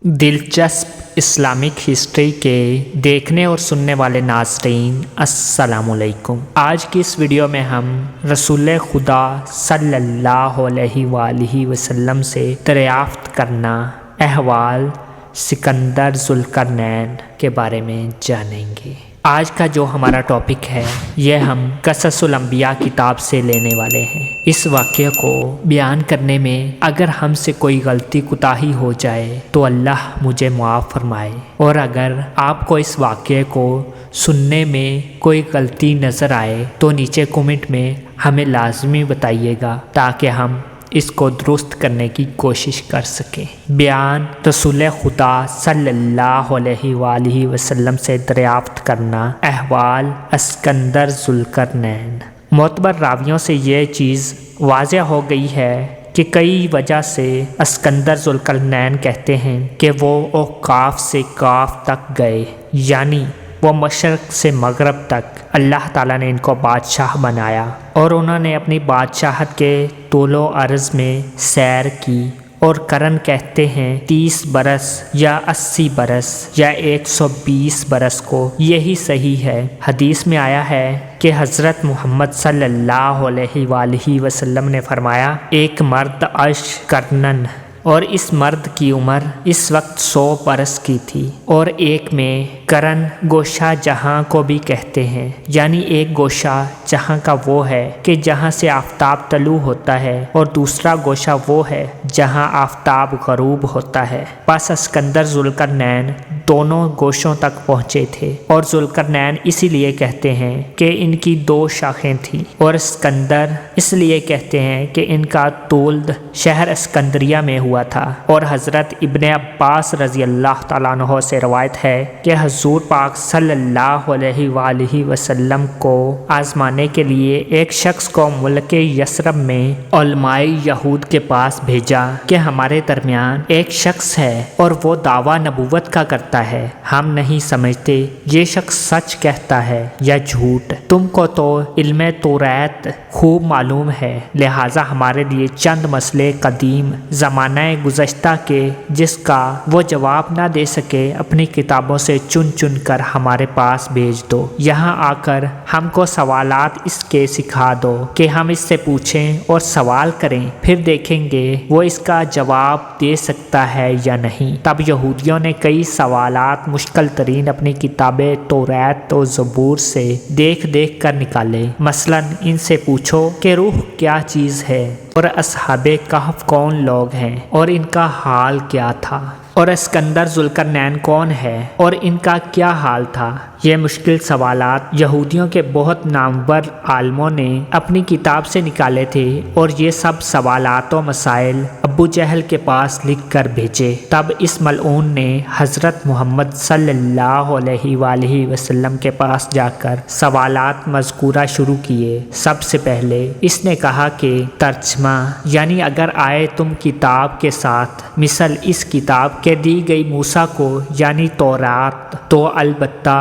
दिलचस्प Islamic history के देखने और सुनने वाले नाज़रीन अस्सलाम वालेकुम। आज की इस वीडियो में हम रसूल खुदा सल्लल्लाहु अलैहि वसल्लम से दरियाफ्त करना अहवाल सिकंदर ज़ुल्करनैन के बारे में जानेंगे। आज का जो हमारा टॉपिक है यह हम क़ससुल अंबिया किताब से लेने वाले हैं। इस वाक़ये को बयान करने में अगर हमसे कोई गलती कोताही हो जाए तो अल्लाह मुझे माफ़ फरमाए, और अगर आपको इस वाक़ये को सुनने में कोई गलती नज़र आए तो नीचे कमेंट में हमें लाजमी बताइएगा ताकि हम इसको दुरुस्त करने की कोशिश कर सकें। बयान रसूल खुदा सल्लल्लाहु अलैहि वसल्लम से दरियाफ्त करना अहवाल सिकंदर ज़ुल्करनैन। मोतबर रावियों से ये चीज़ वाज़ह हो गई है कि कई वजह से सिकंदर ज़ुल्करनैन कहते हैं कि वो औकाफ से काफ तक गए, यानी वो मशरक़ से मगरब तक अल्लाह ताला ने इनको बादशाह बनाया और उन्होंने अपनी बादशाहत के तूलो अर्ज़ में सैर की। और करन कहते हैं 30 बरस या 80 बरस या 120 बरस को यही सही है। हदीस में आया है कि हज़रत मोहम्मद सल्लल्लाहु अलैहि वसल्लम ने फरमाया, एक मर्द अर्श करनन, और इस मर्द की उम्र इस वक्त 100 बरस की थी। और एक में करन गोशा जहाँ को भी कहते हैं, यानी एक गोशा जहाँ का वो है कि जहाँ से आफताब तलू होता है, और दूसरा गोशा वो है जहाँ आफताब गरूब होता है। बस सिकंदर ज़ुल्करनैन दोनों गोशों तक पहुँचे थे, और ज़ुल्करनैन इसीलिए कहते हैं कि इनकी 2 शाखें थीं, और सिकंदर इसलिए कहते हैं कि इनका तौल्द शहर सिकंदरिया में हुआ था। और हज़रत इब्ने अब्बास रज़ी अल्लाह तआला अन्हु से रवायत है कि हज़ूर पाक सल्लल्लाहु अलैहि वसल्लम को आज़माने के लिए एक शख्स को मुल्क यसरब में उलमाए यहूद के पास भेजा कि हमारे दरमियान एक शख्स है और वो दावा नबूवत का करता है, हम नहीं समझते ये शख्स सच कहता है या झूठ। तुमको तो इल्मे तौरात खूब मालूम है, लिहाजा हमारे लिए चंद मसले कदीम ज़माना गुज़श्ता के जिसका वो जवाब ना दे सके अपनी किताबों से चुन चुन कर हमारे पास भेज दो। यहाँ आकर हमको सवालात इसके सिखा दो कि हम इससे पूछें और सवाल करें, फिर देखेंगे वो इसका जवाब दे सकता है या नहीं। तब यहूदियों ने कई सवालात मुश्किल तरीन अपनी किताबें तौरात और ज़बूर से देख देख कर निकाले। मसलन इनसे पूछो कि रूह क्या चीज़ है, और असहाबे कहफ कौन लोग हैं और इनका हाल क्या था, और सिकंदर ज़ुल्करनैन कौन है और इनका क्या हाल था। ये मुश्किल सवालात यहूदियों के बहुत नामवर आलमों ने अपनी किताब से निकाले थे, और ये सब सवालात व मसाइल अबू जहल के पास लिख कर भेजे। तब इस मलऊन ने हज़रत मोहम्मद सल्लल्लाहु अलैहि वसल्लम के पास जाकर सवालात मज़कूरा शुरू किए। सबसे पहले इसने कहा कि तर्जमा, यानी अगर आए तुम किताब के साथ मिसल इस किताब के दी गई मूसा को यानी तौरात, तो अलबत्ता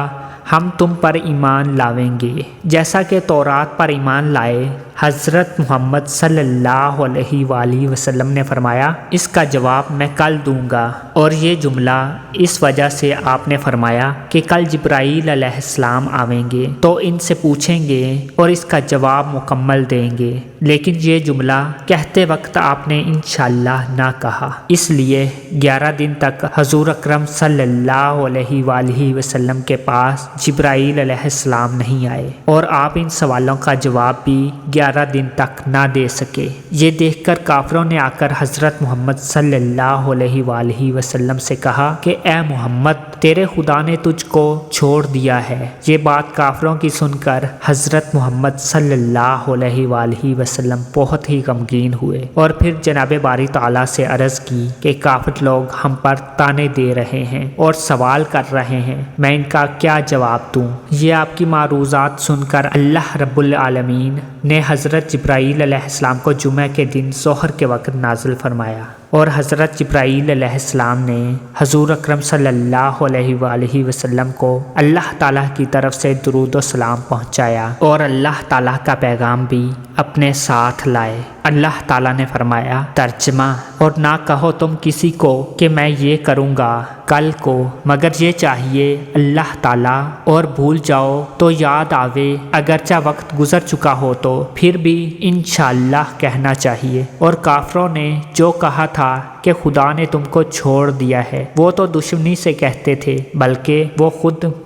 हम तुम पर ईमान लावेंगे जैसा कि तौरात पर ईमान लाए। हज़रत मोहम्मद सल्लल्लाहु अलैहि वसल्लम ने फरमाया, इसका जवाब मैं कल दूंगा। और ये जुमला इस वजह से आपने फरमाया कि कल जिब्राईल अलैहिस्सलाम आवेंगे तो इनसे पूछेंगे और इसका जवाब मुकम्मल देंगे। लेकिन ये जुमला कहते वक्त आपने इंशाअल्लाह ना कहा, इसलिए 11 दिन तक हजूर अकरम सल्लल्लाहु अलैहि वसल्लम के पास जिब्राईल अलैहिस्सलाम नहीं आए, और आप इन सवालों का जवाब भी 11 दिन तक ना दे सके। ये देखकर काफिरों ने आकर हज़रत मोहम्मद सल्लल्लाहु अलैहि वसल्लम से कहा कि ए मोहम्मद, तेरे खुदा ने तुझको छोड़ दिया है। ये बात काफिरों की सुनकर हज़रत मोहम्मद सल्लल्लाहु अलैहि वसल्लम बहुत ही गमगीन हुए, और फिर जनाब बारी ताला से अर्ज़ की कि काफिर लोग हम पर ताने दे रहे हैं और सवाल कर रहे हैं, मैं इनका क्या जवाब दूँ। ये आपकी मारूज़ात सुनकर अल्लाह रब्बुल आलमीन ने हज़रत जिब्राईल अलैहिस्सलाम को जुमे के दिन ज़ोहर के वक़्त नाज़िल फरमाया। اور حضرت جبرائیل علیہ السلام نے حضور اکرم صلی اللہ علیہ وآلہ وسلم کو اللہ تعالیٰ کی طرف سے درود و سلام پہنچایا اور اللہ تعالیٰ کا پیغام بھی اپنے ساتھ لائے۔ اللہ تعالیٰ نے فرمایا، ترجمہ، اور نہ کہو تم کسی کو کہ میں یہ کروں گا کل کو، مگر یہ چاہیے اللہ تعالیٰ، اور بھول جاؤ تو یاد آوے، اگرچہ وقت گزر چکا ہو تو پھر بھی انشاءاللہ کہنا چاہیے۔ اور کافروں نے جو کہا تھا کہ خدا نے تم کو چھوڑ دیا ہے، وہ تو دشمنی سے کہتے تھے، بلکہ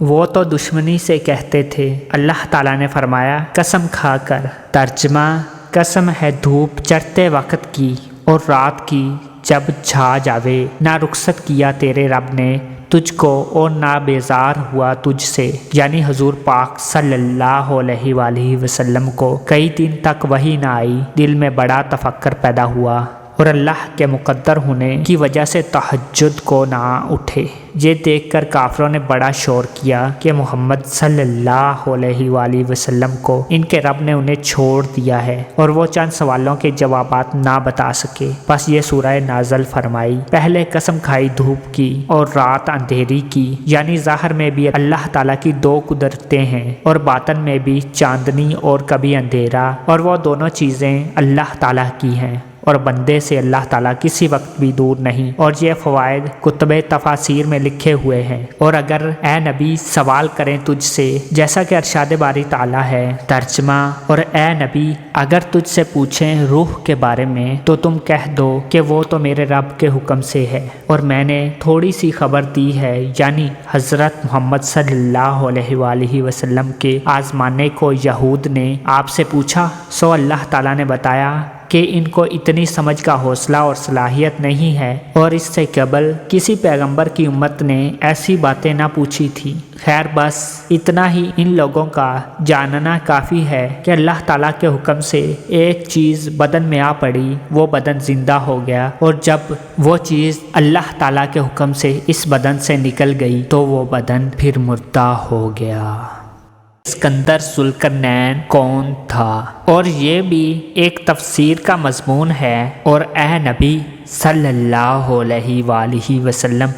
وہ تو دشمنی سے کہتے تھے۔ اللہ تعالیٰ نے فرمایا، قسم کھا کر۔ ترجمہ، قسم ہے دھوپ چڑھتے وقت کی اور رات کی جب چھا جاوے، نہ رخصت کیا تیرے رب نے تجھ کو اور نہ بیزار ہوا تجھ سے، یعنی حضور پاک صلی اللہ علیہ وآلہ وسلم کو کئی دن تک وحی نہ آئی، دل میں بڑا تفکر پیدا ہوا اور اللہ کے مقدر ہونے کی وجہ سے تہجد کو نہ اٹھے۔ یہ دیکھ کر کافروں نے بڑا شور کیا کہ محمد صلی اللہ علیہ وآلہ وسلم کو ان کے رب نے انہیں چھوڑ دیا ہے، اور وہ چند سوالوں کے جوابات نہ بتا سکے۔ بس یہ سورہ نازل فرمائی۔ پہلے قسم کھائی دھوپ کی اور رات اندھیری کی، یعنی ظاہر میں بھی اللہ تعالیٰ کی دو قدرتیں ہیں اور باطن میں بھی چاندنی اور کبھی اندھیرا، اور وہ دونوں چیزیں اللہ تعالیٰ کی ہیں اور بندے سے اللہ تعالیٰ کسی وقت بھی دور نہیں، اور یہ فوائد کتب تفاسیر میں لکھے ہوئے ہیں۔ اور اگر اے نبی سوال کریں تجھ سے، جیسا کہ ارشاد باری تعالیٰ ہے، ترجمہ، اور اے نبی اگر تجھ سے پوچھیں روح کے بارے میں تو تم کہہ دو کہ وہ تو میرے رب کے حکم سے ہے، اور میں نے تھوڑی سی خبر دی ہے، یعنی حضرت محمد صلی اللہ علیہ وآلہ وسلم کے آزمانے کو یہود نے آپ سے پوچھا، سو اللہ تعالیٰ نے بتایا کہ ان کو اتنی سمجھ کا حوصلہ اور صلاحیت نہیں ہے، اور اس سے قبل کسی پیغمبر کی امت نے ایسی باتیں نہ پوچھی تھی۔ خیر، بس اتنا ہی ان لوگوں کا جاننا کافی ہے کہ اللہ تعالیٰ کے حکم سے ایک چیز بدن میں آ پڑی، وہ بدن زندہ ہو گیا، اور جب وہ چیز اللہ تعالیٰ کے حکم سے اس بدن سے نکل گئی تو وہ بدن پھر مردہ ہو گیا۔ اسکندر ذوالقرنین کون تھا؟ اور یہ بھی ایک تفسیر کا مضمون ہے۔ اور اے نبی صلی اللہ علیہ وآلہ وسلم،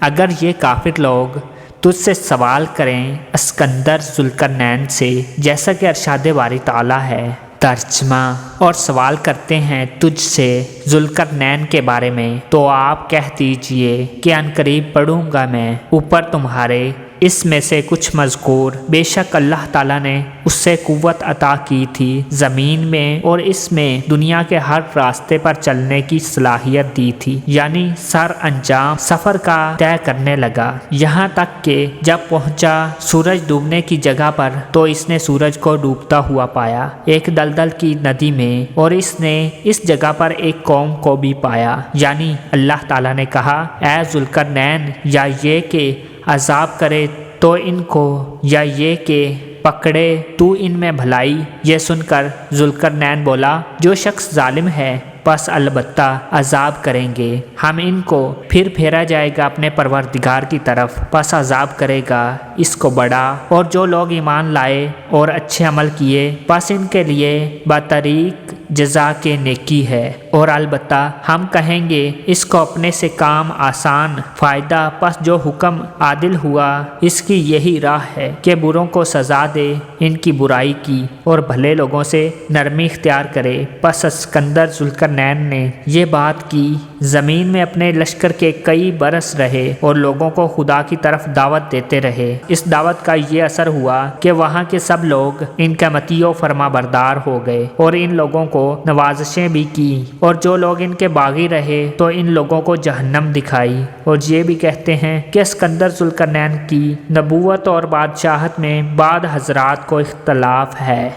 اگر یہ کافر لوگ تجھ سے سوال کریں اسکندر ذوالقرنین سے، جیسا کہ ارشاد باری تعالیٰ ہے، ترجمہ، اور سوال کرتے ہیں تجھ سے ذوالقرنین کے بارے میں، تو آپ کہہ دیجئے کہ عنقریب پڑھوں گا میں اوپر تمہارے اس میں سے کچھ مذکور۔ بے شک اللہ تعالیٰ نے اس سے قوت عطا کی تھی زمین میں، اور اس میں دنیا کے ہر راستے پر چلنے کی صلاحیت دی تھی، یعنی سر انجام سفر کا طے کرنے لگا، یہاں تک کہ جب پہنچا سورج ڈوبنے کی جگہ پر تو اس نے سورج کو ڈوبتا ہوا پایا ایک دلدل کی ندی میں، اور اس نے اس جگہ پر ایک قوم کو بھی پایا، یعنی اللہ تعالیٰ نے کہا، اے ذوالقرنین، یا یہ کہ عذاب کرے تو ان کو، یا یہ کہ پکڑے تو ان میں بھلائی۔ یہ سن کر ذوالقرنین بولا، جو شخص ظالم ہے پس البتہ عذاب کریں گے، ہم ان کو پھر پھیرا جائے گا اپنے پروردگار کی طرف، پس عذاب کرے گا اس کو بڑا، اور جو لوگ ایمان لائے اور اچھے عمل کیے پس ان کے لیے بطریق جزا کے نیکی ہے، اور البتہ ہم کہیں گے اس کو اپنے سے کام آسان فائدہ، پس جو حکم عادل ہوا اس کی یہی راہ ہے کہ بروں کو سزا دے ان کی برائی کی اور بھلے لوگوں سے نرمی اختیار کرے۔ پس اسکندر ذوالقرنین نے یہ بات کی، زمین میں اپنے لشکر کے کئی برس رہے اور لوگوں کو خدا کی طرف دعوت دیتے رہے۔ اس دعوت کا یہ اثر ہوا کہ وہاں کے سب لوگ ان کا مطیع و فرما بردار ہو گئے، اور ان لوگوں کو نوازشیں بھی کی، اور جو لوگ ان کے باغی رہے تو ان لوگوں کو جہنم دکھائی۔ اور یہ بھی کہتے ہیں کہ اسکندر ذوالقرنین کی نبوت اور بادشاہت میں بعض حضرات کو اختلاف ہے۔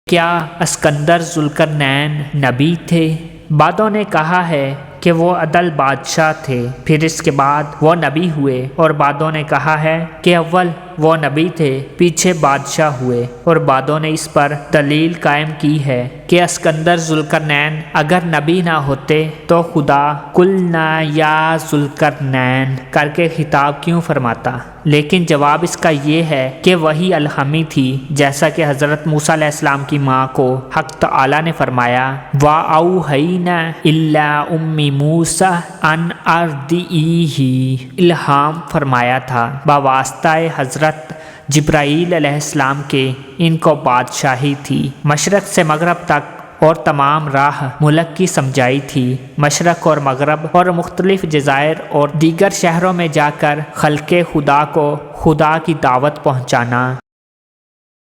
کیا اسکندر ذوالقرنین نبی تھے؟ بعضوں نے کہا ہے کہ وہ عدل بادشاہ تھے، پھر اس کے بعد وہ نبی ہوئے، اور بعضوں نے کہا ہے کہ اول وہ نبی تھے پیچھے بادشاہ ہوئے، اور بعدوں نے اس پر دلیل قائم کی ہے کہ اسکندر ذوالقرنین اگر نبی نہ ہوتے تو خدا قلنا یا ذوالقرنین کر کے خطاب کیوں فرماتا؟ لیکن جواب اس کا یہ ہے کہ وہی الہامی تھی، جیسا کہ حضرت موسیٰ علیہ السلام کی ماں کو حق تعالی نے فرمایا وَأَوْحَيْنَا إِلَىٰ أُمِّ مُوسَىٰ أَنْ أَرْضِعِيهِ، الہام فرمایا تھا بواسطہ حضرت جبرائیل علیہ السلام کے، ان کو بادشاہی تھی، مشرق سے مغرب تک اور تمام راہ ملک کی سمجھائی تھی، مشرق اور مغرب اور مختلف جزائر اور دیگر شہروں میں جا کر خلق خدا کو خدا کی دعوت پہنچانا۔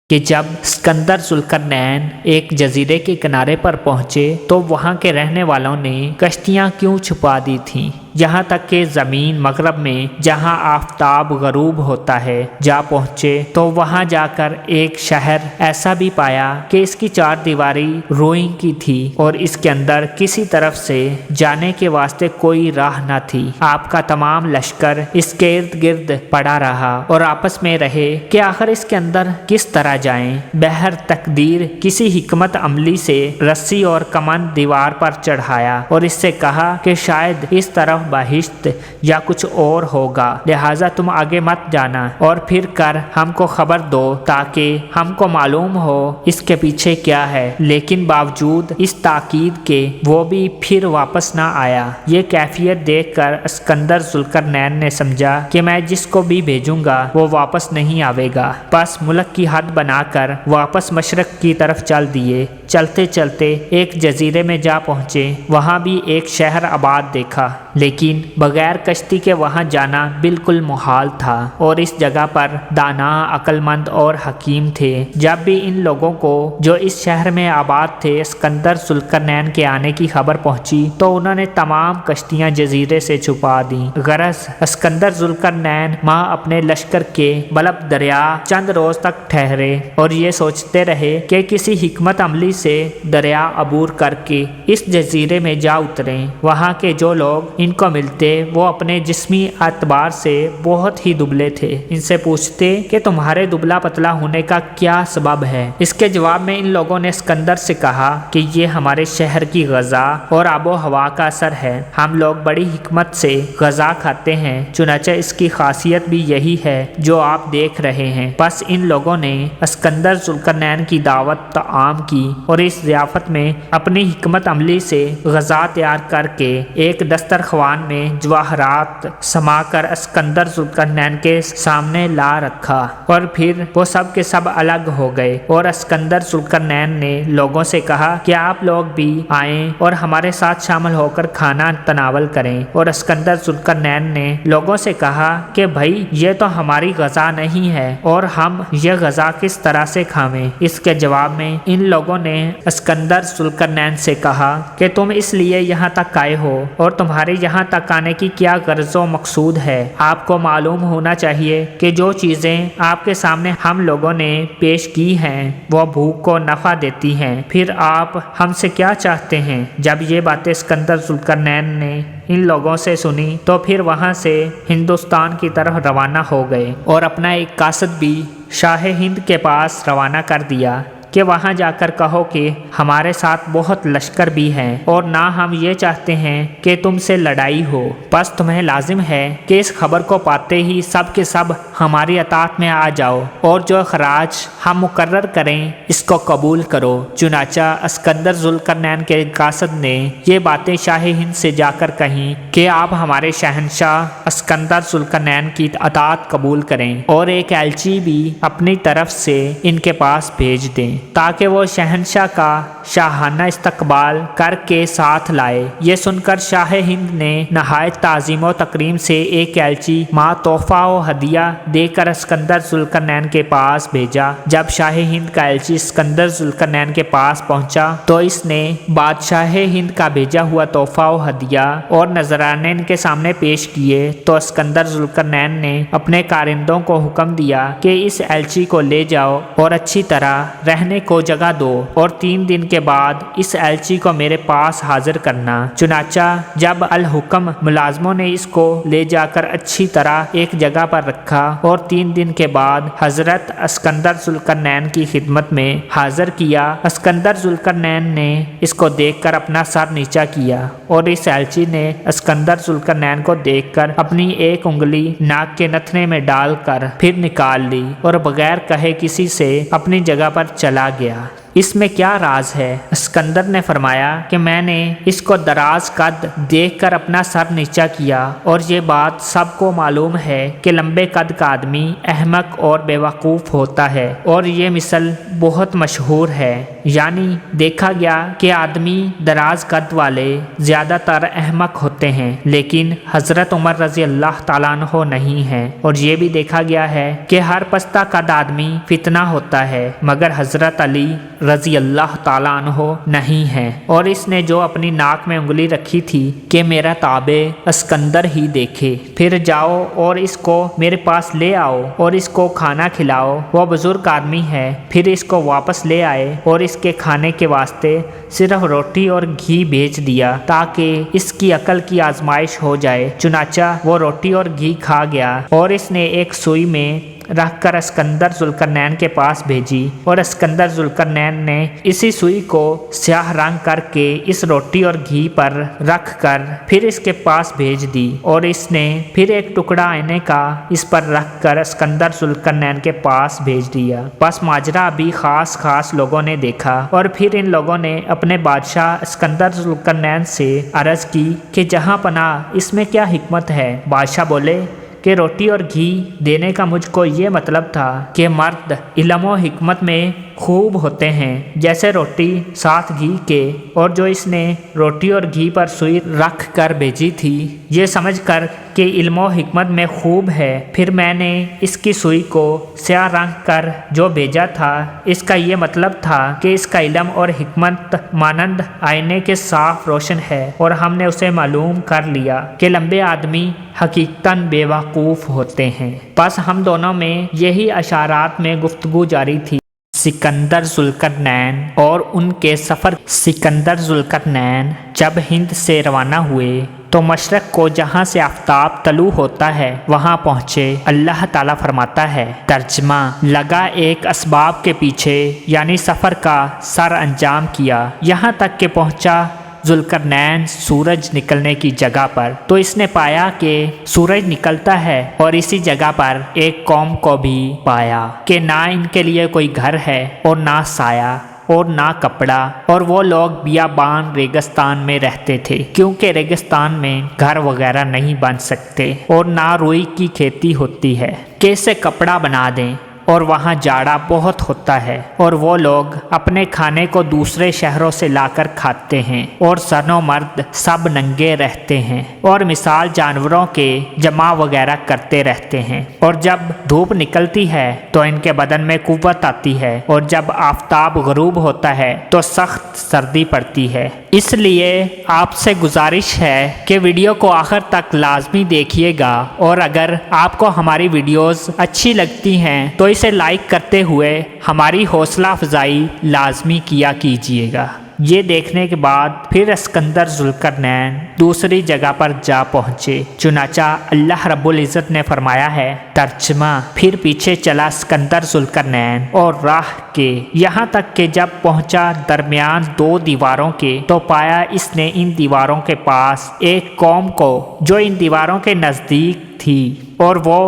کہ جب اسکندر ذوالقرنین ایک جزیرے کے کنارے پر پہنچے تو وہاں کے رہنے والوں نے کشتیاں کیوں چھپا دی تھیں، یہاں تک کہ زمین مغرب میں جہاں آفتاب غروب ہوتا ہے جا پہنچے تو وہاں جا کر ایک شہر ایسا بھی پایا کہ اس کی چار دیواری روئی کی تھی اور اس کے اندر کسی طرف سے جانے کے واسطے کوئی راہ نہ تھی۔ آپ کا تمام لشکر اس کے ارد گرد پڑا رہا اور آپس میں رہے کہ آخر اس کے اندر کس طرح جائیں۔ بہر تقدیر کسی حکمت عملی سے رسی اور کمند دیوار پر چڑھایا اور اس سے کہا کہ شاید اس طرف بہشت یا کچھ اور ہوگا، لہٰذا تم آگے مت جانا اور پھر کر ہم کو خبر دو تاکہ ہم کو معلوم ہو اس کے پیچھے کیا ہے۔ لیکن باوجود اس تاکید کے وہ بھی پھر واپس نہ آیا۔ یہ کیفیت دیکھ کر اسکندر ذوالقرنین نے سمجھا کہ میں جس کو بھی بھیجوں گا وہ واپس نہیں آئے گا، بس ملک کی حد بنا کر واپس مشرق کی طرف چل دیے۔ چلتے چلتے ایک جزیرے میں جا پہنچے، وہاں بھی ایک شہر آباد دیکھا، لیکن بغیر کشتی کے وہاں جانا بالکل محال تھا، اور اس جگہ پر دانا، عقل مند اور حکیم تھے۔ جب بھی ان لوگوں کو جو اس شہر میں آباد تھے اسکندر ذوالقرنین کے آنے کی خبر پہنچی تو انہوں نے تمام کشتیاں جزیرے سے چھپا دیں۔ غرض اسکندر ذوالقرنین ماں اپنے لشکر کے بلب دریا چند روز تک ٹھہرے اور یہ سوچتے رہے کہ کسی حکمت عملی سے دریا عبور کر کے اس جزیرے میں جا اتریں۔ وہاں کے جو لوگ ان کو ملتے وہ اپنے جسمی اعتبار سے بہت ہی دبلے تھے۔ ان سے پوچھتے کہ تمہارے دبلا پتلا ہونے کا کیا سبب ہے؟ اس کے جواب میں ان لوگوں نے اسکندر سے کہا کہ یہ ہمارے شہر کی غذا اور آب و ہوا کا اثر ہے، ہم لوگ بڑی حکمت سے غذا کھاتے ہیں، چنانچہ اس کی خاصیت بھی یہی ہے جو آپ دیکھ رہے ہیں۔ بس ان لوگوں نے اسکندر ذوالقرنین کی دعوت طعام کی اور اس ضیافت میں اپنی حکمت عملی سے غذا تیار کر کے ایک دسترخوان میں جواہرات سما کر اسکندر ذوالقرنین کے سامنے لا رکھا، اور پھر وہ سب کے سب الگ ہو گئے اور اسکندر ذوالقرنین نے لوگوں سے کہا کہ آپ لوگ بھی آئیں اور ہمارے ساتھ شامل ہو کر کھانا تناول کریں، اور اسکندر ذوالقرنین نے لوگوں سے کہا کہ بھائی یہ تو ہماری غذا نہیں ہے اور ہم یہ غذا کس طرح سے کھاویں؟ اس کے جواب میں ان لوگوں نے اسکندر ذوالقرنین سے کہا کہ تم اس لیے یہاں تک آئے ہو اور تمہارے یہاں تک آنے کی کیا غرض و مقصود ہے؟ آپ کو معلوم ہونا چاہیے کہ جو چیزیں آپ کے سامنے ہم لوگوں نے پیش کی ہیں وہ بھوک کو نفع دیتی ہیں، پھر آپ ہم سے کیا چاہتے ہیں؟ جب یہ باتیں اسکندر ذوالقرنین نے ان لوگوں سے سنی تو پھر وہاں سے ہندوستان کی طرف روانہ ہو گئے اور اپنا ایک قاصد بھی شاہ ہند کے پاس روانہ کر دیا کہ وہاں جا کر کہو کہ ہمارے ساتھ بہت لشکر بھی ہیں اور نہ ہم یہ چاہتے ہیں کہ تم سے لڑائی ہو، بس تمہیں لازم ہے کہ اس خبر کو پاتے ہی سب کے سب ہماری اطاعت میں آ جاؤ اور جو خراج ہم مقرر کریں اس کو قبول کرو۔ چنانچہ اسکندر ذوالقرنین کے قاصد نے یہ باتیں شاہ ہند سے جا کر کہیں کہ آپ ہمارے شہنشاہ اسکندر ذوالقرنین کی اطاعت قبول کریں اور ایک ایلچی بھی اپنی طرف سے ان کے پاس بھیج دیں تاکہ وہ شہنشاہ کا شاہانہ استقبال کر کے ساتھ لائے۔ یہ سن کر شاہ ہند نے نہایت تعظیم و تکریم سے ایک ایلچی ماں تحفہ و ہدیہ دے کر اسکندر ذوالقرنین کے پاس بھیجا۔ جب شاہ ہند کا ایلچی اسکندر ذوالقرنین کے پاس پہنچا تو اس نے بادشاہ ہند کا بھیجا ہوا تحفہ و ہدیہ اور نذرانے ان کے سامنے پیش کیے تو اسکندر ذوالقرنین نے اپنے کارندوں کو حکم دیا کہ اس ایلچی کو لے جاؤ اور اچھی طرح رہنے रहने को जगह दो और 3 दिन के बाद इस एलची को मेरे पास हाजिर करना। चुनाचा जब अल हुक्म मुलाजमों ने इसको ले जाकर अच्छी तरह एक जगह पर रखा और 3 दिन के बाद हजरत अस्कंदर जुल्करनैन की खिदमत में हाजिर किया। अस्कंदर जुल्करनैन ने इसको देखकर अपना सर नीचा किया और इस एलची ने अस्कंदर जुल्करनैन को देखकर अपनी एक उंगली नाक के नथने में डालकर फिर निकाल ली और बगैर कहे किसी से अपनी जगह पर चला गया। इसमें क्या राज है? अस्कंदर ने फरमाया कि मैंने इसको दराज कद देखकर अपना सर नीचा किया और ये बात सबको मालूम है कि लंबे कद का आदमी अहमक और बेवकूफ़ होता है और ये मिसल बहुत मशहूर है। यानी देखा गया कि आदमी दराज कद वाले ज़्यादातर अहमक होते हैं, लेकिन हज़रत उमर रज़ी अल्लाह ताला अन्हो नहीं है। और ये भी देखा गया है कि हर पस्ता कद आदमी फितना होता है, मगर हज़रत अली रज़ी अल्लाह ताला अन्हो नहीं है। और इसने जो अपनी नाक में उंगली रखी थी कि मेरा ताबे अस्कंदर ही देखे, फिर जाओ और इसको मेरे पास ले आओ और इसको खाना खिलाओ। वो बुज़ुर्ग आदमी है। फिर इसको वापस ले आए और इसके खाने के वास्ते सिर्फ रोटी और घी भेज दिया ताकि इसकी अकल की आजमाइश हो जाए। चुनाचा वो रोटी और घी खा गया और इसने एक सुई में रख कर अस्कंदर जुल्करनैन के पास भेजी और अस्कंदर जुल्करनैन ने इसी सुई को स्याह रंग करके इस रोटी और घी पर रख कर फिर इसके पास भेज दी और इसने फिर एक टुकड़ा आईने का इस पर रख कर अस्कंदर जुल्करनैन के पास भेज दिया। बस माजरा अभी खास लोगों ने देखा और फिर इन लोगों ने अपने बादशाह अस्कंदर जुल्करनैन से अर्ज की कि जहाँ पनाह इसमें क्या हिकमत है। बादशाह बोले कि रोटी और घी देने का मुझको ये मतलब था कि मर्द इल्म व हिकमत में खूब होते हैं जैसे रोटी साथ घी के, और जो इसने रोटी और घी पर सुई रख कर भेजी थी ये समझकर कि इल्म व हिकमत में खूब है, फिर मैंने इसकी सुई को स्याह रंग कर जो भेजा था इसका ये मतलब था कि इसका इल्म और हिकमत मानंद आईने के साफ रोशन है। और हमने उसे मालूम कर लिया कि लंबे आदमी हकीकतन बेवकूफ़ होते हैं। बस हम दोनों में यही अशारात में गुफ्तगू जारी थी। सिकंदर जुल्करनैन और उनके सफ़र। सिकंदर जुल्करनैन जब हिंद से रवाना हुए तो मशरक़ को जहाँ से आफ्ताब तलू होता है वहाँ पहुँचे। अल्लाह ताला फरमाता है, तर्जमा, लगा एक असबाब के पीछे यानी सफ़र का सर अंजाम किया, यहाँ तक के पहुँचा जुल्करनैन सूरज निकलने की जगह पर तो इसने पाया कि सूरज निकलता है और इसी जगह पर एक कौम को भी पाया कि ना इनके लिए कोई घर है और ना साया और ना कपड़ा, और वो लोग बियाबान रेगिस्तान में रहते थे क्योंकि रेगिस्तान में घर वगैरह नहीं बन सकते और ना रुई की खेती होती है कैसे कपड़ा बना दें, और वहाँ जाड़ा बहुत होता है और वो लोग अपने खाने को दूसरे शहरों से लाकर खाते हैं और सनो मर्द सब नंगे रहते हैं और मिसाल जानवरों के जमा वगैरह करते रहते हैं। और जब धूप निकलती है तो इनके बदन में कुव्वत आती है और जब आफताब गरूब होता है तो सख्त सर्दी पड़ती है। इसलिए आपसे गुजारिश है कि वीडियो को आखिर तक लाजमी देखिएगा और अगर आपको हमारी वीडियोस अच्छी लगती हैं तो इसे लाइक करते हुए हमारी हौसला अफजाई लाजमी किया कीजिएगा। ये देखने के बाद फिर अस्कंदर जुल्करनैन दूसरी जगह पर जा पहुँचे। चुनाचा अल्लाह रब्बुल इज़्ज़त ने फरमाया है, तर्जमा, फिर पीछे चला अस्कंदर जुल्करनैन और राह के यहाँ तक कि जब पहुँचा दरमियान 2 दीवारों के तो पाया इसने इन दीवारों के पास एक कौम को जो इन दीवारों के नज़दीक थी और वो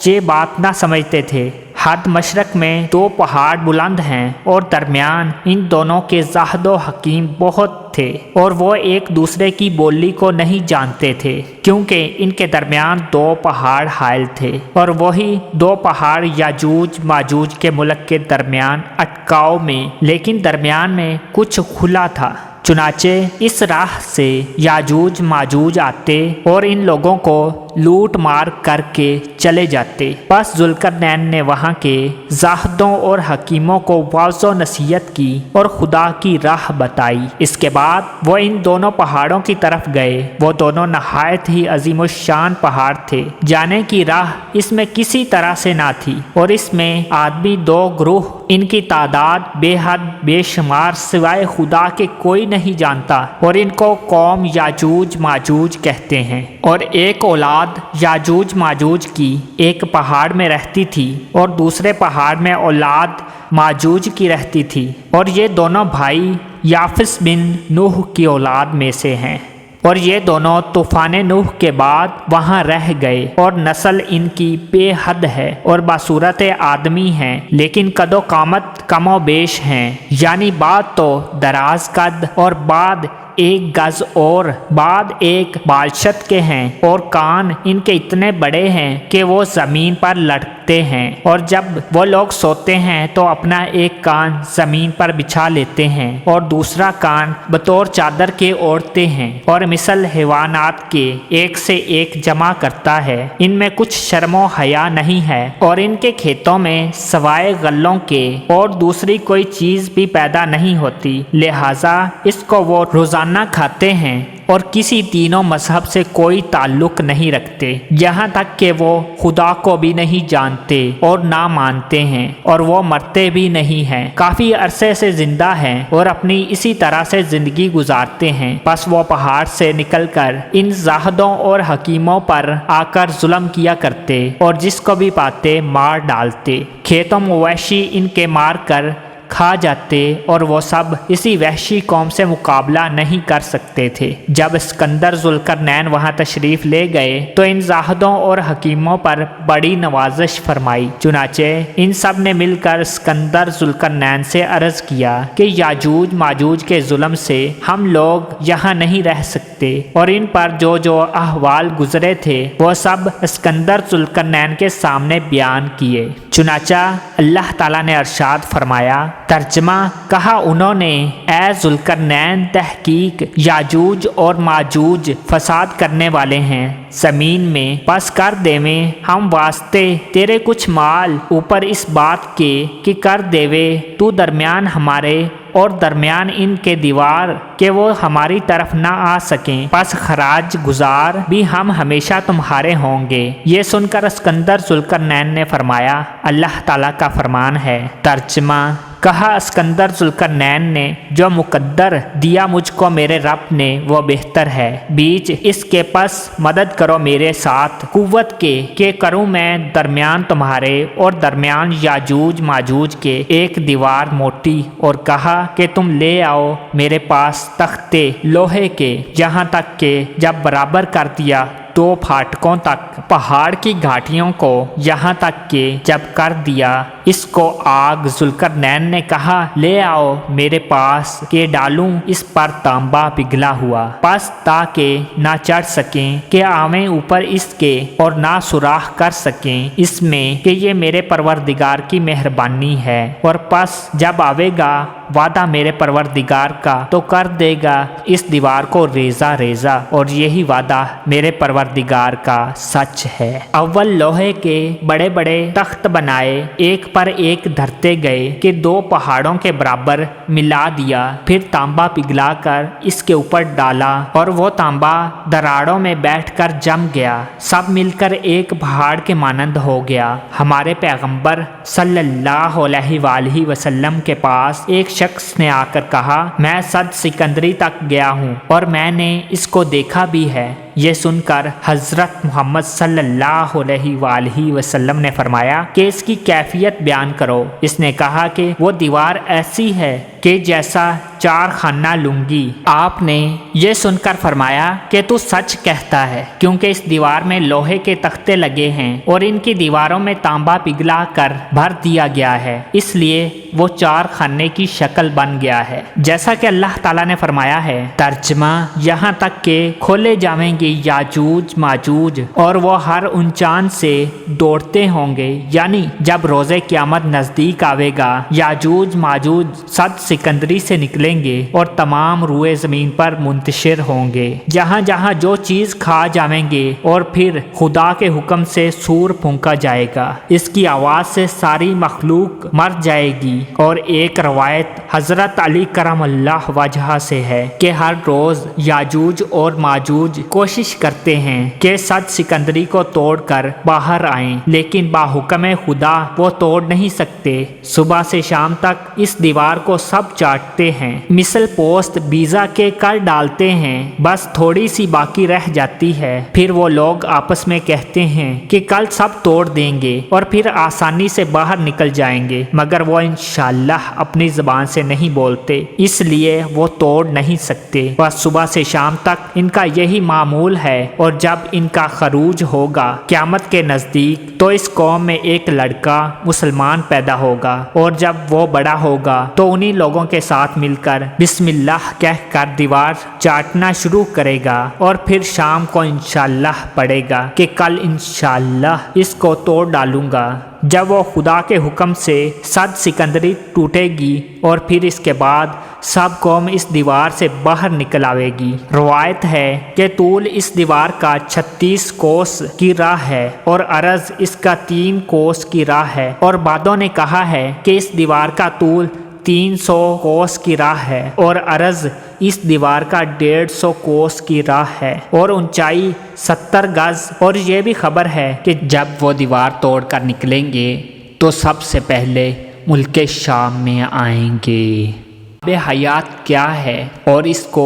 ये बात ना समझते थे। हद मशरक में 2 पहाड़ बुलंद हैं और दरमियान इन दोनों के ज़ाहदो हकीम बहुत थे और वो एक दूसरे की बोली को नहीं जानते थे क्योंकि इनके दरमियान 2 पहाड़ हायल थे और वही 2 पहाड़ याजूज माजूज के मुल्क के दरमियान अटकाव में, लेकिन दरमियान में कुछ खुला था। चुनाचे इस राह से याजूज माजूज आते और इन लोगों को लूट मार करके चले जाते। बस ज़ुल्करनैन ने वहाँ के ज़ाहिदों और हकीमों को वाज़ो नसीहत की और खुदा की राह बताई। इसके बाद वो इन दोनों पहाड़ों की तरफ गए। वो दोनों नहायत ही अजीमुश्शान पहाड़ थे। जाने की राह इसमें किसी तरह से ना थी और इसमें आदमी दो ग्रुह, इनकी तादाद बेहद बेशुमार सिवाय खुदा के कोई नहीं जानता और इनको कौम याजूज माजूज कहते हैं। और एक औलाद याजूज माजूज की एक पहाड़ में रहती थी और दूसरे पहाड़ में औलाद माजूज की रहती थी और ये दोनों भाई याफिस बिन नूह की औलाद में से हैं और ये दोनों तूफान नूह के बाद वहाँ रह गए और नस्ल इनकी बेहद है और बासूरत आदमी हैं, लेकिन कदो कामत कमो बेश हैं, यानी बाद तो दराज कद और बाद एक गज और बाद एक बालशत के हैं और कान इनके इतने बड़े हैं कि वो ज़मीन पर लटकते हैं और जब वो लोग सोते हैं तो अपना एक कान ज़मीन पर बिछा लेते हैं और दूसरा कान बतौर चादर के ओढ़ते हैं और मिसल हैवानात के एक से एक जमा करता है। इनमें कुछ शर्मो हया नहीं है और इनके खेतों में सवाए गल्लों के और दूसरी कोई चीज़ भी पैदा नहीं होती, लिहाजा इसको वो रोज़ाना खाते हैं और किसी तीनों मजहब से कोई ताल्लुक नहीं रखते, यहाँ तक कि वो खुदा को भी नहीं जानते और ना मानते हैं और वो मरते भी नहीं हैं। काफ़ी अरसे से जिंदा हैं और अपनी इसी तरह से ज़िंदगी गुजारते हैं। बस वो पहाड़ से निकलकर इन ज़ाहिदों और हकीमों पर आकर जुल्म किया करते और जिसको भी पाते मार डालते। खेतों मवेशी इनके मार कर खा जाते और वो सब इसी वहशी कौम से मुकाबला नहीं कर सकते थे। जब सिकंदर ज़ुल्करनैन वहाँ तशरीफ़ ले गए तो इन ज़ाहिदों और हकीमों पर बड़ी नवाजिश फरमाई। चुनाचे इन सब ने मिलकर सिकंदर ज़ुल्करनैन से अर्ज़ किया कि याजूज माजूज के जुल्म से हम लोग यहाँ नहीं रह सकते और इन पर जो जो अहवाल गुजरे थे वो सब सिकंदर ज़ुल्करनैन के सामने बयान किए। चुनाचा अल्लाह ताला ने अरशाद फरमाया, तर्जमा कहा उन्होंने, ए ज़ुल्करनैन तहकीक याजूज और माजूज फसाद करने वाले हैं ज़मीन में, बस कर देवे हम वास्ते तेरे कुछ माल ऊपर इस बात के कि कर देवे तू दरमियान हमारे और दरमियान इनके दीवार कि वो हमारी तरफ ना आ सकें, बस खराज गुजार भी हम हमेशा तुम्हारे होंगे। ये सुनकर सिकंदर ज़ुल्करनैन ने फरमाया, अल्लाह ताला का फरमान है। तर्जमा कहा सिकंदर ज़ुल्करनैन ने, जो मुकद्दर दिया मुझको मेरे रब ने वो बेहतर है, बीच इसके पस मदद करो मेरे साथ कुव्वत के करूँ मैं दरमियान तुम्हारे और दरमियान याजूज माजूज के एक दीवार मोटी, और कहा कि तुम ले आओ मेरे पास तख्ते लोहे के, यहाँ तक के जब बराबर कर दिया 2 फाटकों तक पहाड़ की घाटियों को, यहाँ तक कि जब कर दिया इसको आग। ज़ुल्करनैन ने कहा, ले आओ मेरे पास के डालूं इस पर तांबा पिघला हुआ, बस ताकि ना चढ़ सकें कि आवें ऊपर इसके और ना सुराख कर सकें इसमें कि ये मेरे परवरदिगार की मेहरबानी है, और पस जब आवेगा वादा मेरे परवरदिगार का तो कर देगा इस दीवार को रेजा रेजा, और यही वादा मेरे परवरदिगार का सच है। अव्वल लोहे के बड़े बड़े तख्त बनाए, एक पर एक धरते गए कि 2 पहाड़ों के बराबर मिला दिया, फिर तांबा पिघला कर इसके ऊपर डाला और वो तांबा दराड़ों में बैठकर जम गया, सब मिलकर एक पहाड़ के मानंद हो गया। हमारे पैगंबर सल्लल्लाहु अलैहि वसल्लम के पास एक शख्स ने आकर कहा, मैं सद सिकंदरी तक गया हूँ और मैंने इसको देखा भी है। ये सुनकर हज़रत मोहम्मद सल्लल्लाहु अलैहि वसल्लम ने फरमाया कि इसकी कैफियत बयान करो। इसने कहा कि वो दीवार ऐसी है कि जैसा 4 खाना लूंगी। आपने ये सुनकर फरमाया कि तू सच कहता है, क्योंकि इस दीवार में लोहे के तख्ते लगे हैं और इनकी दीवारों में तांबा पिघला कर भर दिया गया है, इसलिए वो 4 खाने की शक्ल बन गया है, जैसा कि अल्लाह ताला ने फरमाया है। तर्जमा यहाँ तक के खोले जाएंगे आएंगे याजूज माजूज और वो हर उनचान से दौड़ते होंगे, यानी जब रोज़े क़यामत नज़दीक आवेगा याजूज माजूज सद सिकंदरी से निकलेंगे और तमाम रुए ज़मीन पर मुंतशिर होंगे, जहाँ जहाँ जो चीज़ खा जाएंगे और फिर खुदा के हुक्म से सूर फूंका जाएगा। इसकी आवाज़ से सारी मखलूक मर जाएगी। और एक रवायत हज़रत अली करमल्लाह वजह से है कि हर रोज़ याजूज और माजूज कोशिश करते हैं कि सद सिकंदरी को तोड़कर बाहर आएं, लेकिन बाहुक्म खुदा वो तोड़ नहीं सकते। सुबह से शाम तक इस दीवार को सब चाटते हैं, मिसल पोस्ट बीजा के कर डालते हैं, बस थोड़ी सी बाकी रह जाती है। फिर वो लोग आपस में कहते हैं कि कल सब तोड़ देंगे और फिर आसानी से बाहर निकल जाएंगे, मगर वो इंशाअल्लाह अपनी ज़बान से नहीं बोलते, इसलिए वो तोड़ नहीं सकते। बस सुबह से शाम तक इनका यही मामूल है। और जब इनका खरूज होगा क़यामत के नज़दीक तो इस कौम में एक लड़का मुसलमान पैदा होगा, और जब वो बड़ा होगा तो उन्हीं लोगों के साथ मिलकर बिस्मिल्लाह कहकर दीवार चाटना शुरू करेगा और फिर शाम को इंशाअल्लाह पड़ेगा कि कल इंशाअल्लाह इसको तोड़ डालूंगा। जब वो खुदा के हुक्म से सद सिकंदरी टूटेगी और फिर इसके बाद सब कौम इस दीवार से बाहर निकल आवेगी। रवायत है कि तूल इस दीवार का 36 कोस की राह है और अरज इसका 3 कोस की राह है, और बादों ने कहा है कि इस दीवार का तूल 300 कोस की राह है और अरज इस दीवार का 150 कोस की राह है और ऊंचाई 70 गज। और ये भी खबर है कि जब वो दीवार तोड़कर निकलेंगे तो सबसे पहले मुल्क शाम में आएंगे। आबे हयात क्या है और इसको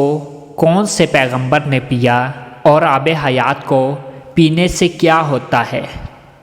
कौन से पैगंबर ने पिया और आबे हयात को पीने से क्या होता है।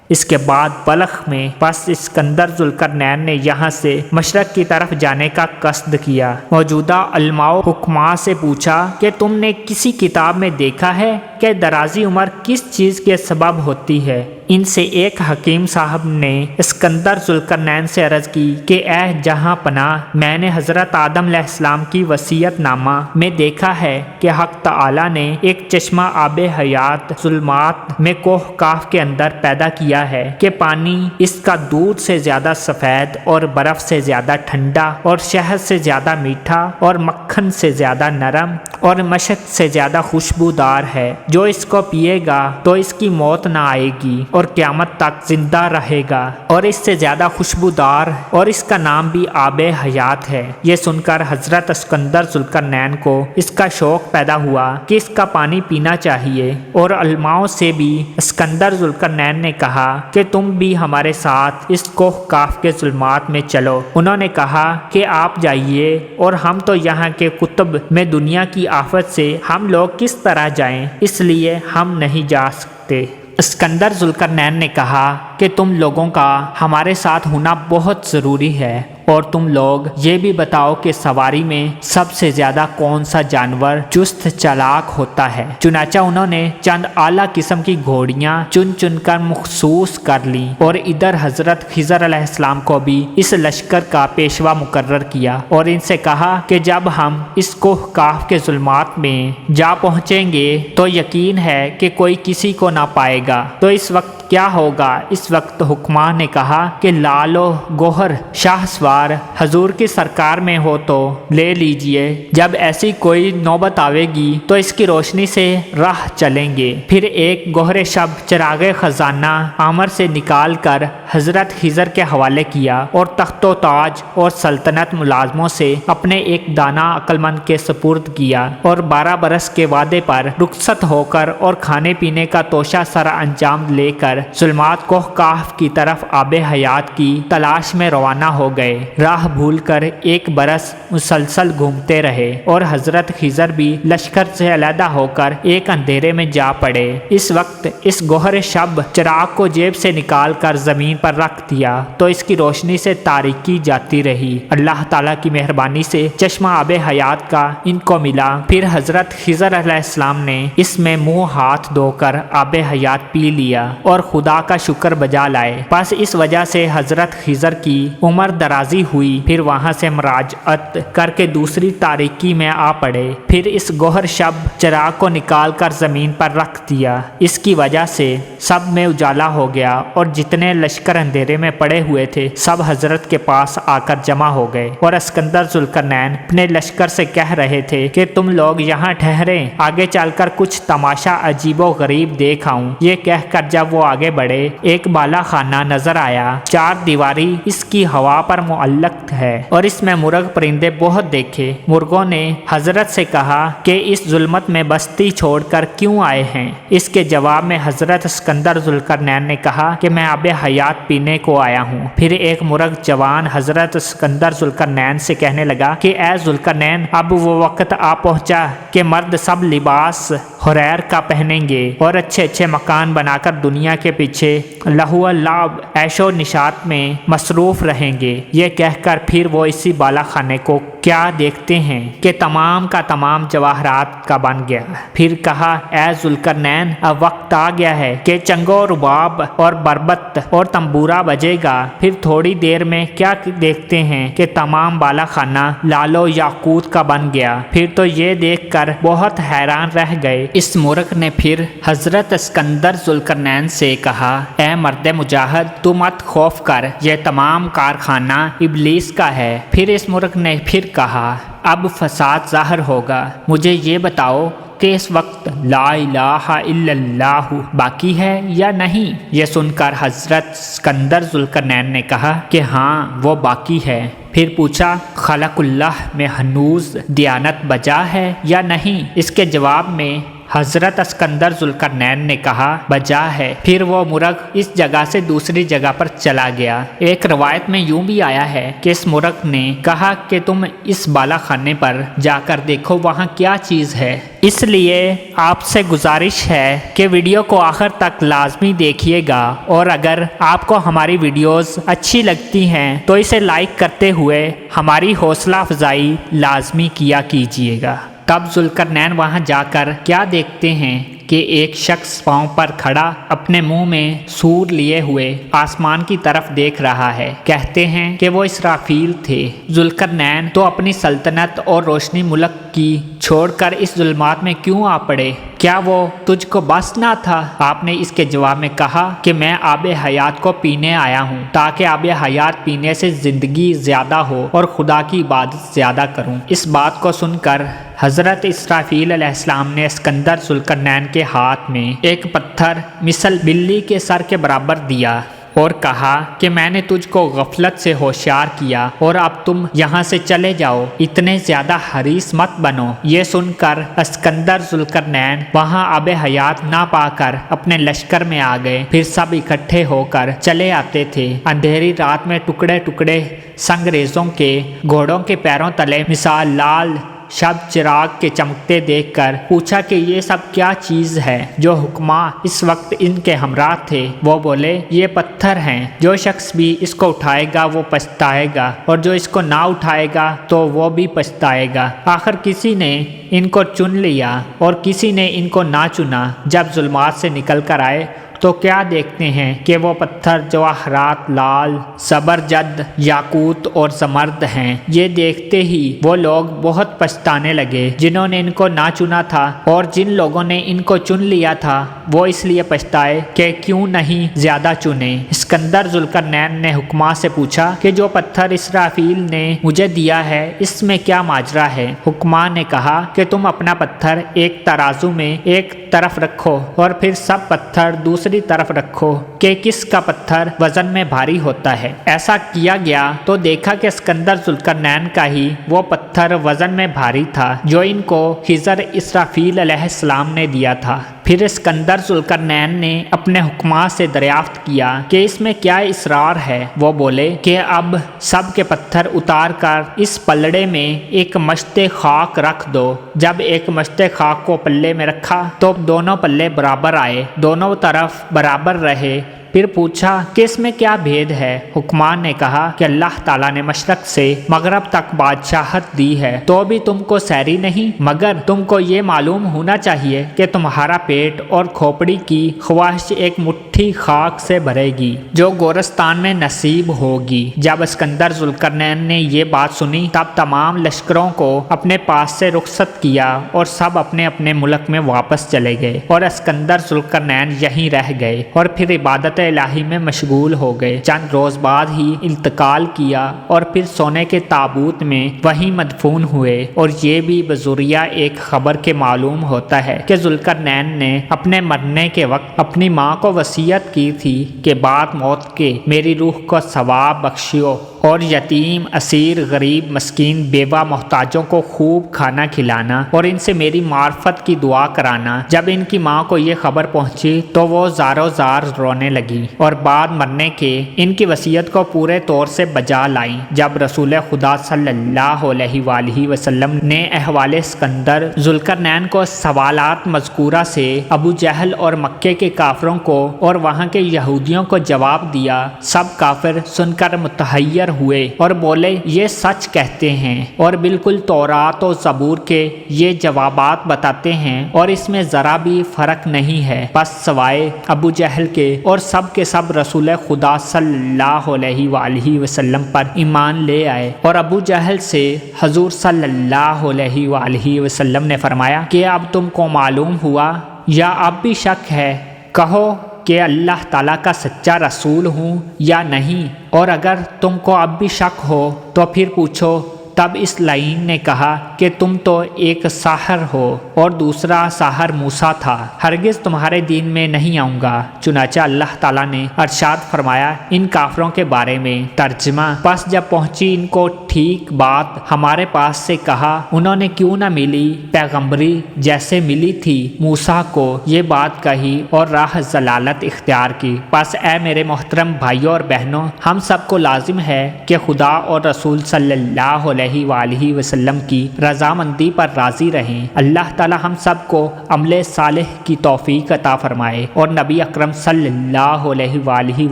इसके बाद बलख में बस इस्कंदर जुल्करनैन ने यहाँ से मशरक की तरफ जाने का कस्द किया। मौजूदा अलमाओ हुक्मा से पूछा कि तुमने किसी किताब में देखा है कि दराजी उम्र किस चीज़ के सबब होती है। इनसे एक हकीम साहब ने इस्कंदर जुल्करनैन से अर्ज़ की कि ऐ जहाँ पनाह, मैंने हज़रत आदम अलैहिस्सलाम की वसीयत नामा में देखा है कि हक़ तआला ने एक चश्मा आबे हयात ज़ुल्मात में कोह काफ के अंदर पैदा किया है कि पानी इसका दूध से ज़्यादा सफ़ेद और बर्फ़ से ज़्यादा ठंडा और शहद से ज़्यादा मीठा और मक्खन से ज़्यादा नरम और मशक से ज़्यादा खुशबूदार है। जो इसको पिएगा तो इसकी मौत ना आएगी और क़यामत तक जिंदा रहेगा, और इससे ज़्यादा खुशबूदार, और इसका नाम भी आबे हयात है। ये सुनकर हज़रत इस्कंदर जुल्करनैन को इसका शौक़ पैदा हुआ कि इसका पानी पीना चाहिए। और अलमाओं से भी इस्कंदर जुल्करनैन ने कहा कि तुम भी हमारे साथ इस कोह काफ के ज़ुल्मात में चलो। उन्होंने कहा कि आप जाइए, और हम तो यहाँ के कुतुब में दुनिया की आफत से हम लोग किस तरह जाएं, इसलिए हम नहीं जा सकते। इस्कंदर जुल्करनैन ने कहा कि तुम लोगों का हमारे साथ होना बहुत ज़रूरी है, और तुम लोग ये भी बताओ कि सवारी में सबसे ज़्यादा कौन सा जानवर चुस्त चालाक होता है। चुनाचा उन्होंने चंद आला किस्म की घोड़ियाँ चुन चुन कर मखसूस कर ली, और इधर हज़रत खिज़र अलैहिस्सलाम को भी इस लश्कर का पेशवा मुकर्रर किया और इनसे कहा कि जब हम इस कोह काफ के ज़ुल्मात में जा पहुँचेंगे तो यकीन है कि कोई किसी को ना पाएगा। तो इस वक्त क्या होगा। इस वक्त हुक्मा ने कहा कि लालो गोहर शाहसवार हजूर की सरकार में हो तो ले लीजिए। जब ऐसी कोई नौबत आवेगी तो इसकी रोशनी से राह चलेंगे। फिर एक गोहरे शब चिरागे खजाना आमर से निकाल कर हजरत खिज़र के हवाले किया और तख्तो ताज और सल्तनत मुलाजमों से अपने एक दाना अक्लमंद के सपुर्द किया और 12 बरस के वादे पर रुखसत होकर और खाने पीने का तोशा सरा अंजाम लेकर ज़ुल्मात कोह काफ की तरफ आबे हयात की तलाश में रवाना हो गए। राह भूलकर 1 बरस मुसलसल घूमते रहे और हजरत खिज़र भी लश्कर से अलहदा होकर एक अंधेरे में जा पड़े। इस वक्त इस गोहर शब चिराग को जेब से निकाल कर ज़मीन पर रख दिया तो इसकी रोशनी से तारीकी जाती रही। अल्लाह ताला की मेहरबानी से चश्मा आबे हयात का इनको मिला। फिर हजरत खिज़र अलैहिस्सलाम ने इसमें मुंह हाथ धोकर आबे हयात पी लिया और खुदा का शुक्र बजा लाए। बस इस वजह से हजरत खिज़र की उम्र दराजी हुई। फिर वहां से मराजअत करके दूसरी तारीकी में आ पड़े। फिर इस गोहर शब चिराग को निकाल कर जमीन पर रख दिया। इसकी वजह से सब में उजाला हो गया और जितने लश्कर अंधेरे में पड़े हुए थे सब हजरत के पास आकर जमा हो गए। और अस्कंदर जुल्करनैन अपने लश्कर से कह रहे थे कि तुम लोग यहाँ ठहरे, आगे चलकर कुछ तमाशा अजीबो गरीब देख आऊं। ये कहकर जब वो आगे बढ़े एक बाला खाना नजर आया। 4 दीवारी इसकी हवा पर मुअल्लक है और इसमें मुर्ग परिंदे बहुत देखे। मुर्गों ने हजरत से कहा कि इस जुल्मत में बस्ती छोड़कर क्यों आए हैं। इसके जवाब में हजरत अस्कंदर जुल्करनैन ने कहा कि मैं आबे हयात पीने को आया हूँ। फिर एक मुर्ग जवान हजरत अस्कंदर जुल्करनैन से कहने लगा कि ए जुल्करनैन, अब वो वक्त आ पहुँचा कि मर्द सब लिबास हुरैर का पहनेंगे और अच्छे अच्छे मकान बनाकर दुनिया के पीछे लहुआ लाभ ऐशो निशात में मसरूफ रहेंगे। ये कहकर फिर वो इसी बाला खाने को क्या देखते हैं कि तमाम का तमाम जवाहरात का बन गया। फिर कहा, ए जुल्करनैन, अब वक्त आ गया है कि चंगो रुबाब और बरबत और तंबूरा बजेगा। फिर थोड़ी देर में क्या देखते हैं कि तमाम बाला खाना लालो याकूत का बन गया। फिर तो ये देखकर बहुत हैरान रह गए। इस मुर्ग ने फिर हजरत अस्कंदर जुल्करनैन से कहा, ए मर्द मुजाहिद, तू मत खौफ कर, ये तमाम कारखाना इब्लीस का है। फिर इस मुर्ग ने फिर कहा, अब फसाद ज़ाहिर होगा। मुझे ये बताओ कि इस वक्त ला इलाहा इल्लल्लाहु बाकी है या नहीं। ये सुनकर हजरत अस्कंदर जुल्करनैन ने कहा कि हाँ, वो बाकी है। फिर पूछा, खलकुल्लाह में हनूज दियानत बजा है या नहीं। इसके जवाब में हजरत अस्कंदर जुल्करनैन ने कहा, बजा है। फिर वो मुर्ग इस जगह से दूसरी जगह पर चला गया। एक रवायत में यूं भी आया है कि इस मुर्ग ने कहा कि तुम इस बाला खाने पर जाकर देखो वहाँ क्या चीज़ है। इसलिए आपसे गुजारिश है कि वीडियो को आखिर तक लाजमी देखिएगा और अगर आपको हमारी वीडियोस अच्छी लगती हैं तो इसे लाइक करते हुए हमारी हौसला अफजाई लाजमी किया कीजिएगा। तब जुल्करनैन वहाँ जाकर क्या देखते हैं कि एक शख्स पांव पर खड़ा अपने मुंह में सूर लिए हुए आसमान की तरफ देख रहा है। कहते हैं कि वो इसराफील थे। जुल्करनैन तो अपनी सल्तनत और रोशनी मुल्क की छोड़कर इस जुल्मात में क्यों आ पड़े? क्या वो तुझको बस ना था? आपने इसके जवाब में कहा कि मैं आबे हयात को पीने आया हूँ ताकि आबे हयात पीने से जिंदगी ज्यादा हो और खुदा की इबादत ज्यादा करूँ। इस बात को सुनकर हजरत इसराफील अलैहिस्सलाम ने अस्कंदर जुल्करनैन के हाथ में एक पत्थर मिसल बिल्ली के सर के बराबर दिया और कहा कि मैंने तुझको गफलत से होशियार किया और अब तुम यहाँ से चले जाओ, इतने ज़्यादा हरीस मत बनो। ये सुनकर अस्कंदर जुल्करनैन वहाँ आबे हयात ना पाकर अपने लश्कर में आ गए। फिर सब इकट्ठे होकर चले आते थे। अंधेरी रात में टुकड़े टुकड़े संगरेजों के घोड़ों के पैरों तले मिसाल लाल शब चिराग के चमकते देखकर पूछा कि ये सब क्या चीज़ है। जो हुक्मा इस वक्त इनके हमराह थे वो बोले, ये पत्थर हैं, जो शख्स भी इसको उठाएगा वो पछताएगा और जो इसको ना उठाएगा तो वो भी पछताएगा। आखिर किसी ने इनको चुन लिया और किसी ने इनको ना चुना। जब जुल्मात से निकल कर आए तो क्या देखते हैं कि वो पत्थर जवाहरात लाल सबरजद याकूत और समर्द हैं। ये देखते ही वो लोग बहुत पछताने लगे जिन्होंने इनको ना चुना था और जिन लोगों ने इनको चुन लिया था वो इसलिए पछताए कि क्यों नहीं ज्यादा चुने। अस्कंदर जुल्करनैन ने हुक्मा से पूछा कि जो पत्थर इसराफील ने मुझे दिया है इसमें क्या माजरा है। हुक्मा ने कहा कि तुम अपना पत्थर एक तराजू में एक तरफ रखो और फिर सब पत्थर दूसरी तरफ रखो कि किसका पत्थर वजन में भारी होता है। ऐसा किया गया तो देखा कि अस्कंदर जुल्करनैन का ही वो पत्थर वजन में भारी था जो इनको खिज़र इसराफील अलैहिस्सलाम ने दिया था। फिर अस्कंदर जुल्करनैन ने अपने हुक्मा से दरियाफ्त किया कि इसमें क्या इसरार है। वो बोले कि अब सब के पत्थर उतार कर इस पलड़े में एक मश्ते खाक रख दो। जब एक मश्ते खाक को पल्ले में रखा तो दोनों पल्ले बराबर आए, दोनों तरफ बराबर रहे। پھر پوچھا کہ اس میں کیا بھید ہے؟ حکمران نے کہا کہ اللہ تعالیٰ نے مشرق سے مغرب تک بادشاہت دی ہے تو بھی تم کو سیری نہیں، مگر تم کو یہ معلوم ہونا چاہیے کہ تمہارا پیٹ اور کھوپڑی کی خواہش ایک مٹھی خاک سے بھرے گی جو گورستان میں نصیب ہوگی۔ جب اسکندر ذوالقرنین نے یہ بات سنی تب تمام لشکروں کو اپنے پاس سے رخصت کیا اور سب اپنے اپنے ملک میں واپس چلے گئے اور اسکندر ذوالقرنین یہیں رہ گئے اور پھر عبادت الہی میں مشغول ہو گئے۔ چند روز بعد ہی انتقال کیا اور پھر سونے کے تابوت میں وہیں مدفون ہوئے، اور یہ بھی بذریعہ ایک خبر کے معلوم ہوتا ہے کہ ذوالقرنین نے اپنے مرنے کے وقت اپنی ماں کو وصیت کی تھی کہ بعد موت کے میری روح کو ثواب بخشیو اور یتیم، اسیر، غریب، مسکین، بیوہ، محتاجوں کو خوب کھانا کھلانا اور ان سے میری معرفت کی دعا کرانا۔ جب ان کی ماں کو یہ خبر پہنچی تو وہ زارو زار رونے لگی اور بعد مرنے کے ان کی وصیت کو پورے طور سے بجا لائیں۔ جب رسول خدا صلی اللہ علیہ وآلہ وسلم نے احوال اسکندر ذوالقرنین کو سوالات مذکورہ سے ابو جہل اور مکے کے کافروں کو اور وہاں کے یہودیوں کو جواب دیا، سب کافر سن کر متحیر ہوئے اور بولے یہ سچ کہتے ہیں اور بالکل تورات و زبور کے یہ جوابات بتاتے ہیں اور اس میں ذرا بھی فرق نہیں ہے، بس سوائے ابو جہل کے، اور سب کے سب رسول خدا صلی اللہ علیہ وآلہ وسلم پر ایمان لے آئے۔ اور ابو جہل سے حضور صلی اللہ علیہ وآلہ وسلم نے فرمایا کہ اب تم کو معلوم ہوا یا اب بھی شک ہے؟ کہو کہ اللہ تعالیٰ کا سچا رسول ہوں یا نہیں، اور اگر تم کو اب بھی شک ہو تو پھر پوچھو۔ تب اس لعین نے کہا کہ تم تو ایک ساحر ہو اور دوسرا ساحر موسیٰ تھا، ہرگز تمہارے دین میں نہیں آؤں گا۔ چنانچہ اللہ تعالیٰ نے ارشاد فرمایا ان کافروں کے بارے میں، ترجمہ: پس جب پہنچی ان کو ٹھیک بات ہمارے پاس سے کہا انہوں نے کیوں نہ ملی پیغمبری جیسے ملی تھی موسیٰ کو، یہ بات کہی اور راہ ضلالت اختیار کی۔ پس اے میرے محترم بھائیوں اور بہنوں، ہم سب کو لازم ہے کہ خدا اور رسول صلی اللہ علیہ وآلہ وسلم کی رضامندی پر راضی رہیں۔ اللہ تعالی ہم سب کو عمل صالح کی توفیق عطا فرمائے اور نبی اکرم صلی اللہ علیہ وآلہ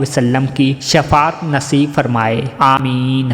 وسلم کی شفاعت نصیب فرمائے، آمین۔